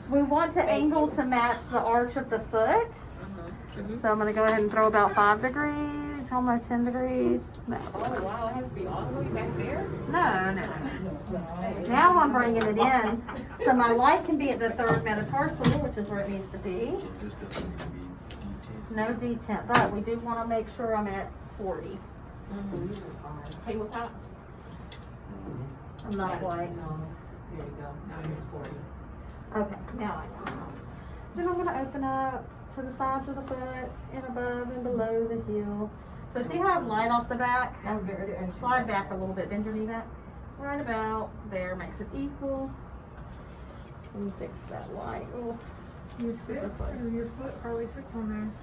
We want to angle to match the arch of the foot. So I'm going to go ahead and throw about 5 degrees, almost 10 degrees. No. Oh, wow, it has to be all the way back there? No. Now I'm bringing it in. So my light can be at the third metatarsal, which is where it needs to be. So this doesn't need to be detent. No detent, but we do want to make sure I'm at 40. Tabletop? I'm not quite. No. There you go. Now it's 40. Okay, now I know. Then I'm going to open up to the sides of the foot and above and below the heel. So see how I've light off the back? Slide back a little bit, bend your knee back. Right about there, makes it equal. Let me fix that light. Oh, Your foot probably fits on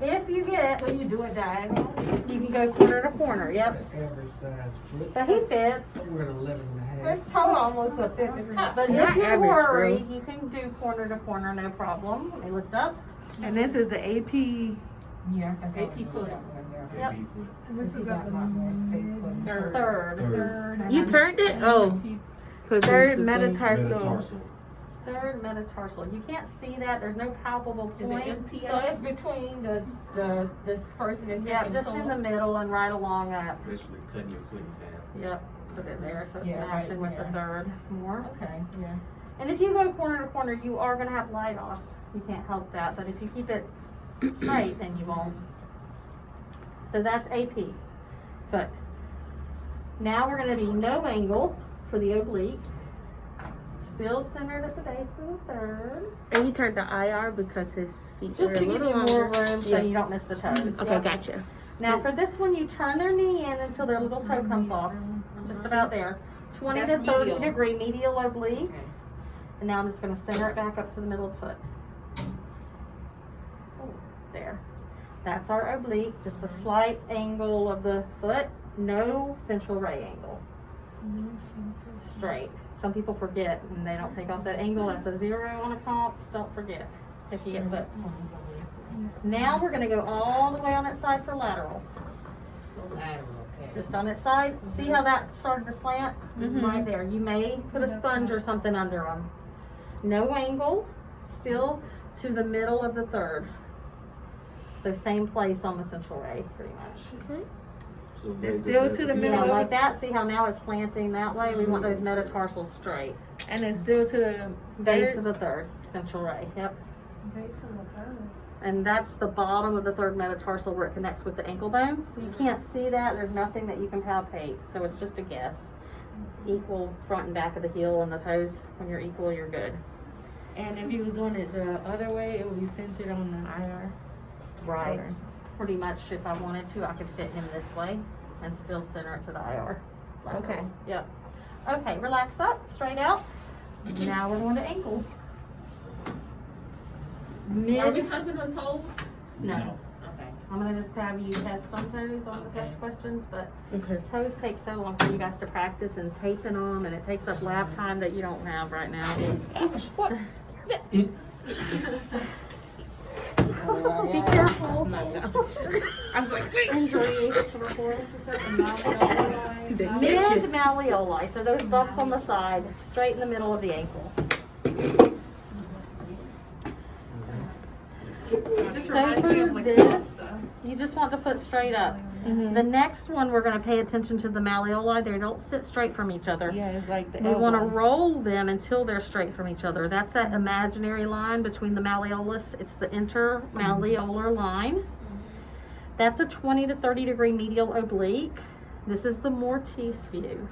there. if you get, So you do it diagonal? you can go corner to corner, yep. Average size foot. But he fits. We're at 11 and a half. His toe almost up at the top. But Not if you average, worry, bro. you can do corner to corner, no problem. Let me lift up. And this is the AP. Yeah, AP foot. Yep. AB foot. And this is at the Third. Third. You turned it? Oh. Third metatarsal. Metatarsal. Third metatarsal. You can't see that. There's no palpable Is it point. MTS? So it's between the this first and the Yeah, second just toe? in the middle and right along that. Basically cutting your foot in half. Yep, put it there so it's Yeah, matching right with the there. third more. Okay, yeah. And if you go corner to corner, you are going to have light off. You can't help that. But if you keep it straight, then you won't. So that's AP foot. Now we're going to be no angle for the oblique. Still centered at the base of the third. And you turned the IR because his feet were Just a to give little you more longer. room so Yeah. you don't miss the toes. Okay, Yep. gotcha. Now for this one, you turn their knee in until their little toe comes off. Just about there. 20 That's to 30 medial. degree medial oblique. Okay. And now I'm just going to center it back up to the middle of the foot. There. That's our oblique. Just a slight angle of the foot. No central ray angle. Straight. Some people forget and they don't take off that angle. That's a 0 on a comp. Don't forget if you get foot. Now we're going to go all the way on its side for lateral. So lateral, okay. Just on its side. See how that started to slant? Right there. You may put a sponge or something under them. No angle. Still to the middle of the third. So same place on the central ray, pretty much. Okay. So It's maybe still that's to the a- middle. Yeah, like that. See how now it's slanting that way? We want those metatarsals straight. And it's still to the Base third. of the third, central ray. Yep. Base of the third. And that's the bottom of the third metatarsal where it connects with the ankle bones. You can't see that. There's nothing that you can palpate. So it's just a guess. Equal front and back of the heel and the toes. When you're equal, you're good. And if you was doing it the other way, it would be centered on the IR. Right. Pretty much if I wanted to, I could fit him this way and still center it to the IR. Okay. Yep. Okay, relax up, straight out. Now we're going to ankle. Are we Mid, humping on toes? no. Okay. I'm going to just have you test on toes on the test questions, but Okay. toes take so long for you guys to practice and taping them, and it takes up lab time that you don't have right now. Be careful. Oh my gosh. I was like, wait. Injury reports. Mid malleoli, so those bumps on the side, straight in the middle of the ankle. This So for this, you just want the foot straight up. The next one, we're going to pay attention to the malleoli. They don't sit straight from each other. Yeah, it's like the We want to elbow. roll them until they're straight from each other. That's that imaginary line between the malleolus. It's the intermalleolar line. That's a 20 to 30 degree medial oblique. This is the Mortise view.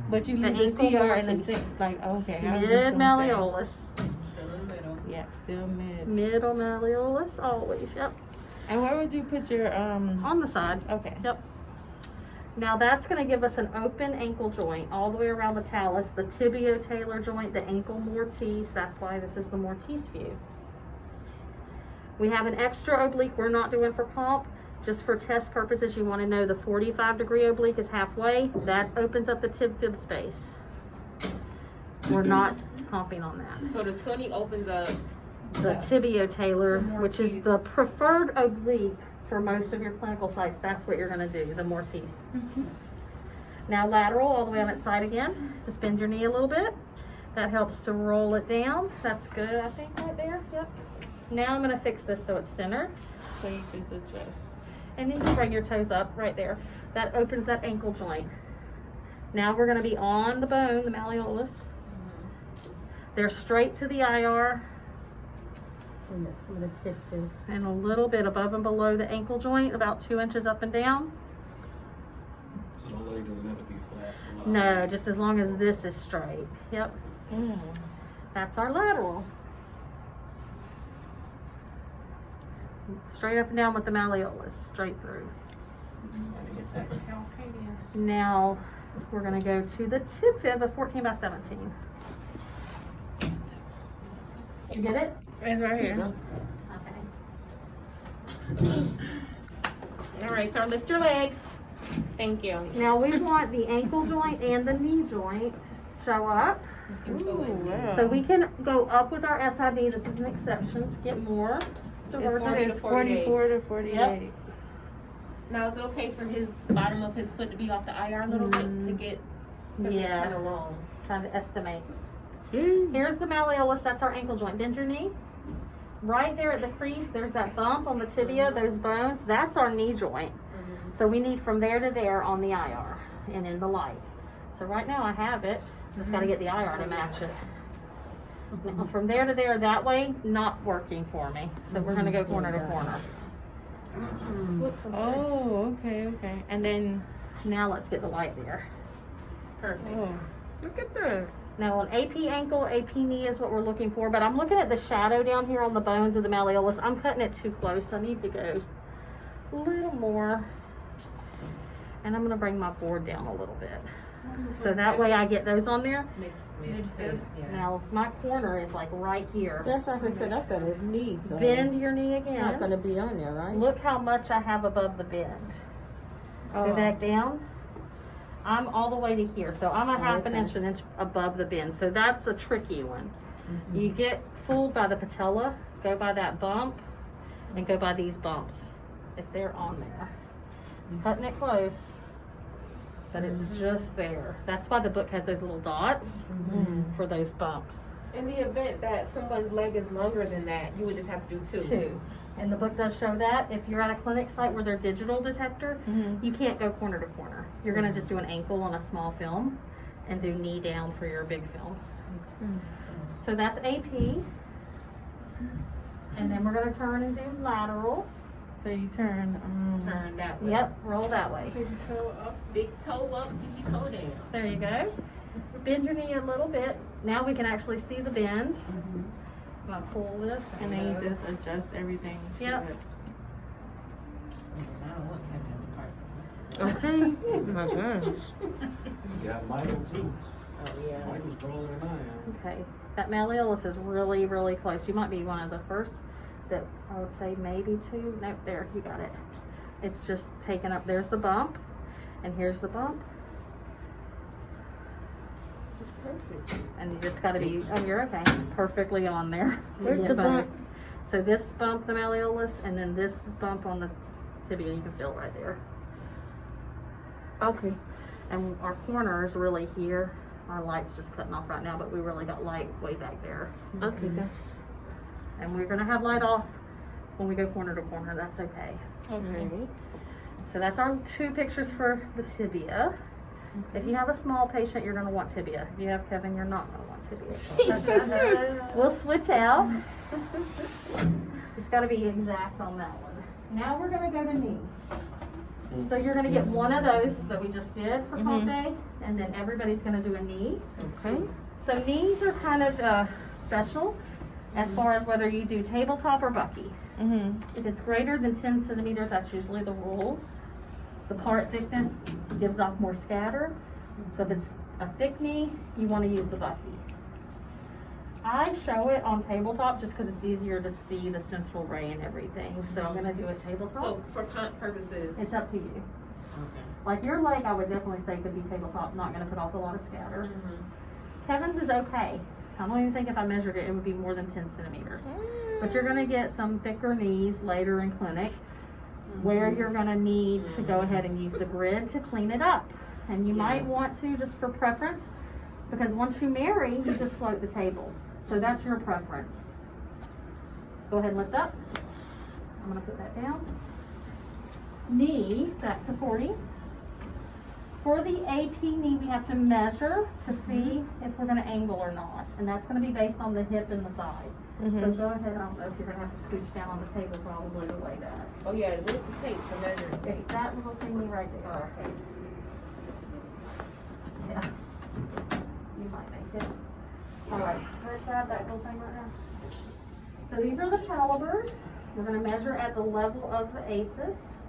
But you the leave the ankle CR in the mortise. same, like, okay. I was just Mid gonna say. malleolus. Still in the middle. Yeah, still mid. Middle malleolus, always. Yep. And where would you put your, On the side. okay. Yep. Now that's going to give us an open ankle joint all the way around the talus, the tibio-talar joint, the ankle mortise. That's why this is the Mortise view. We have an extra oblique we're not doing for comp. Just for test purposes, you want to know the 45 degree oblique is halfway. That opens up the tib-fib space. We're not comping on that. So the 20 opens up. The tibio-talar, which is the preferred oblique for most of your clinical sites. That's what you're going to do, the Mortise. Now lateral, all the way on its side again. Just bend your knee a little bit. That helps to roll it down. That's good, I think, right there. Yep. Now I'm gonna fix this so it's centered. So you just adjust. And then you bring your toes up right there. That opens that ankle joint. Now we're gonna be on the bone, the malleolus. They're straight to the IR And that's some of the tip too. and a little bit above and below the ankle joint, about 2 inches up and down. So the leg doesn't have to be flat. No, just as long as this is straight. Yep, Mm. that's our lateral. Straight up and down with the malleolus, straight through. Now we're gonna go to the tip fib of 14 by 17. You get it? It's right here. Okay. All right, so lift your leg. Thank you. Now we want the ankle joint and the knee joint to show up. Ooh, wow. So we can go up with our SIV. This is an exception to get more diversity. It's 44 to 48. Yep. Now, is it okay for his bottom of his foot to be off the IR a little bit to get? 'Cause it's kind Yeah, of long. trying to estimate. Mm. Here's the malleolus. That's our ankle joint. Bend your knee. Right there at the crease, there's that bump on the tibia, those bones. That's our knee joint. So we need from there to there on the IR and in the light. So right now I have it. Just got to get the IR to match it. Now from there to there, that way, not working for me. So we're going to go corner to corner. Oh, okay, okay. And then, Now let's get the light there. Perfect. oh, look at that. Now on AP ankle, AP knee is what we're looking for, but I'm looking at the shadow down here on the bones of the malleolus. I'm cutting it too close. I need to go a little more. And I'm gonna bring my board down a little bit. So that way I get those on there. Now my corner is like right here. That's what I said. That's at his knee. So Bend your knee it's not going again. to be on there, right? Look how much I have above the bend. Go Oh. back down. I'm all the way to here, so I'm a half an okay. inch above the bend. So that's a tricky one. You get fooled by the patella, go by that bump, and go by these bumps if they're on there. Cutting it close, but it's just there. That's why the book has those little dots for those bumps. In the event that someone's leg is longer than that, you would just have to do two. Two. And the book does show that. If you're at a clinic site where they're digital detector, Mhm. you can't go corner to corner. You're gonna just do an ankle on a small film and do knee down for your big film. So that's AP. And then we're gonna turn and do lateral. So you turn, Turn that way. Yep, roll that way. Big toe up, pinky toe down. There you go. Bend your knee a little bit. Now we can actually see the bend. I'm gonna pull this and then you just adjust everything. to Yep. it. Okay. Oh my gosh. You got Michael too. Oh, yeah. Michael's taller than I am. Okay. That malleolus is really, really close. You might be one of the first that I would say maybe two. Nope, there, you got it. It's just taken up. There's the bump, and here's the bump. It's perfect. And you just gotta be, oh, you're okay. Perfectly on there. to Where's get the both. bump? So this bump, the malleolus, and then this bump on the tibia, you can feel right there. Okay. And our corner is really here. Our light's just cutting off right now, but we really got light way back there. Okay, gotcha. And we're gonna have light off when we go corner to corner. That's okay. Okay. So that's our two pictures for the tibia. If you have a small patient, you're gonna want tibia. If you have Kevin, you're not gonna want tibia. We'll switch out. Just gotta be exact on that one. Now we're gonna go to knee. So you're gonna get one of those that we just did for comp day, and then everybody's gonna do a knee. Okay. So knees are kind of special as far as whether you do tabletop or bucky. If it's greater than 10 centimeters, that's usually the rule. The part thickness gives off more scatter. So if it's a thick knee, you want to use the bucky. I show it on tabletop just because it's easier to see the central ray and everything. So I'm going to do a tabletop. So for comp purposes. It's up to you. Okay. Like your leg, I would definitely say could be tabletop, not going to put off a lot of scatter. Kevin's is okay. I don't even think if I measured it, it would be more than 10 centimeters. But you're going to get some thicker knees later in clinic where you're going to need to go ahead and use the grid to clean it up. And you might want to, just for preference, Because once you marry, you just float the table. So that's your preference. Go ahead and lift up. I'm gonna put that down. Knee back to 40. For the AP knee, we have to measure to see if we're gonna angle or not. And that's gonna be based on the hip and the thigh. So go ahead, I don't know if you're gonna have to scooch down on the table probably to weigh that. Oh yeah, where's the tape, the measuring It's tape? that little thingy right there. Oh, okay. Yeah. You might make it. Alright, let's grab that little thing right now. So these are the calibers. We're gonna measure at the level of the ACES.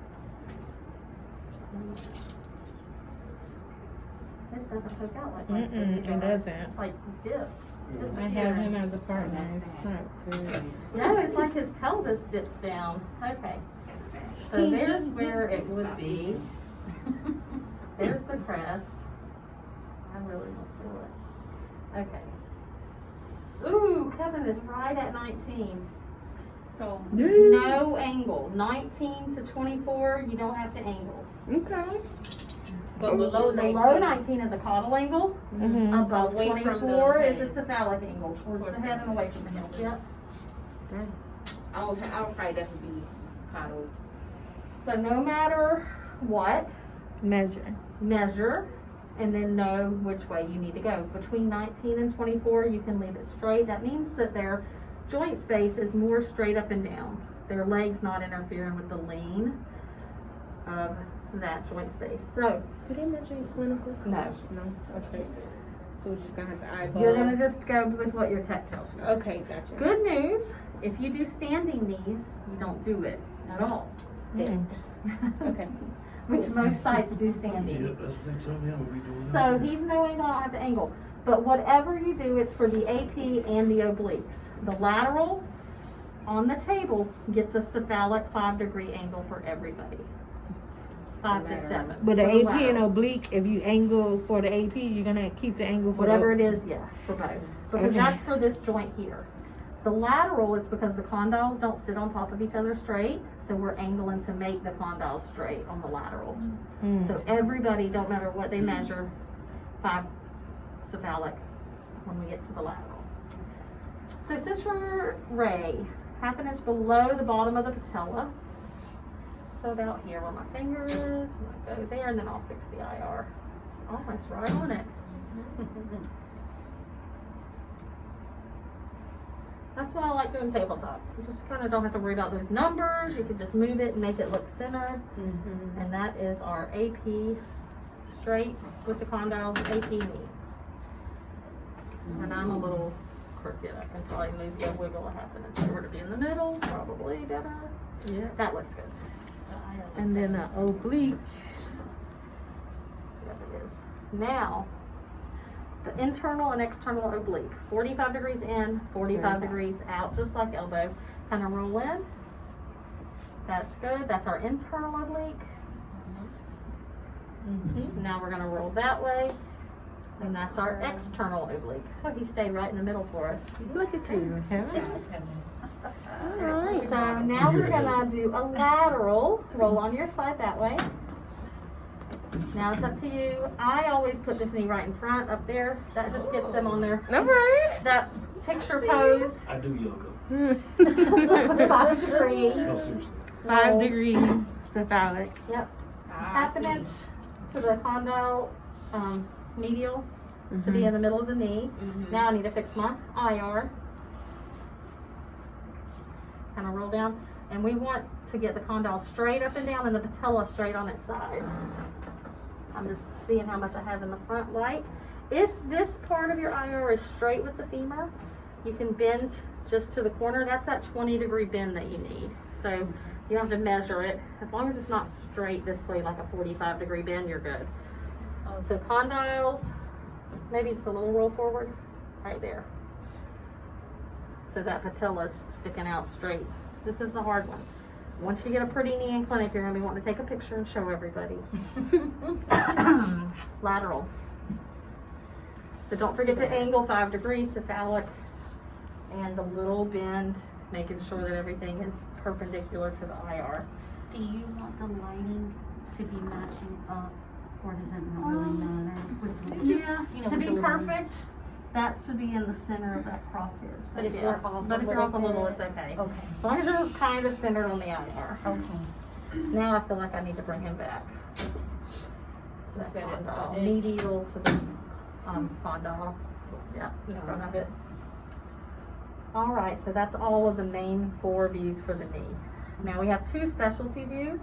This doesn't poke out like last time. It doesn't. It's like dipped. It's I have him as a partner. It's not good. No, it's like his pelvis dips down. Okay. So there's where it would be. There's the crest. I really don't feel it. Okay. Ooh, Kevin is right at 19. So, No angle. 19 to 24, you don't have to angle. Okay. but below 19. Below 19 is a caudal angle. Above Away from the 24 is a head. cephalic angle. Towards Towards the the head and away from the hip. Yep. I would probably definitely be coddled. So no matter what, Measure. measure and then know which way you need to go. Between 19 and 24, you can leave it straight. That means that their joint space is more straight up and down. Their legs not interfering with the lean of that joint space. So Do they measure in clinical? No. No? Okay. So we're just gonna have to eyeball. you're gonna just go with what your tech tells you. Okay, gotcha. Good news, if you do standing knees, you don't do it at all. Okay. Which most sites do standing. Yep, that's what they told me I'm gonna be doing. So he's no angle, I don't have to angle. But whatever you do, it's for the AP and the obliques. The lateral on the table gets a cephalic 5-degree angle for everybody. 5 to 7. But the For AP lateral. and oblique, if you angle for the AP, you're gonna keep the angle for Whatever the, it is, yeah, for both. Because Okay. that's for this joint here. The lateral is because the condyles don't sit on top of each other straight, so we're angling to make the condyles straight on the lateral. So everybody, don't matter what they measure, 5 cephalic when we get to the lateral. So center ray, 1/2 inch below the bottom of the patella. So about here where my finger is, I'm gonna go there and then I'll fix the IR. It's almost right on it. That's why I like doing tabletop. You just kind of don't have to worry about those numbers. You can just move it and make it look centered. And that is our AP straight with the condyles, AP knee. And I'm a little crooked. I can probably move the wiggle 1/2 inch over to be in the middle. Probably better. Yeah. That looks good. And then the oblique. Yep, it is. Now, the internal and external oblique. 45 degrees in, 45 degrees out, just like elbow. Kind of roll in. That's good. That's our internal oblique. Now we're going to roll that way. And that's our external oblique. Oh, he stayed right in the middle for us. Look at you, Kevin. Alright. So now we're going to do a lateral. Roll on your side that way. Now it's up to you. I always put this knee right in front up there. That just gets them on their that picture pose. I do yoga. 5 degree. No, seriously. 5-degree cephalic. Yep. 1/2 inch to the condyle medial to be in the middle of the knee. Now I need to fix my IR. Kind of roll down. And we want to get the condyle straight up and down and the patella straight on its side. I'm just seeing how much I have in the front light. If this part of your IR is straight with the femur, you can bend just to the corner. That's that 20-degree bend that you need. So you don't have to measure it. As long as it's not straight this way like a 45-degree bend, you're good. So condyles, maybe just a little roll forward, right there. So that patella's sticking out straight. This is the hard one. Once you get a pretty knee in clinic, you're going to be wanting to take a picture and show everybody. Lateral. So don't forget to angle 5 degrees, cephalic, and the little bend, making sure that everything is perpendicular to the IR. Do you want the lighting to be matching up or does that not really matter? Yeah, you know, to with be the- perfect, that should be in the center of that crosshair. So But if yeah. you're off But a if you're off a little little, bit- it's okay. Okay. As long as you're kind of centered on the IR. Okay. Now I feel like I need to bring him back. To that Set it condyle. up. Medial to the condyle. Yeah, in front of it. All right, so that's all of the main 4 views for the knee. Now we have 2 specialty views.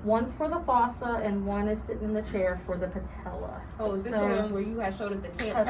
One's for the fossa and one is sitting in the chair for the patella. Oh, is this the So- one where you guys showed us the camp?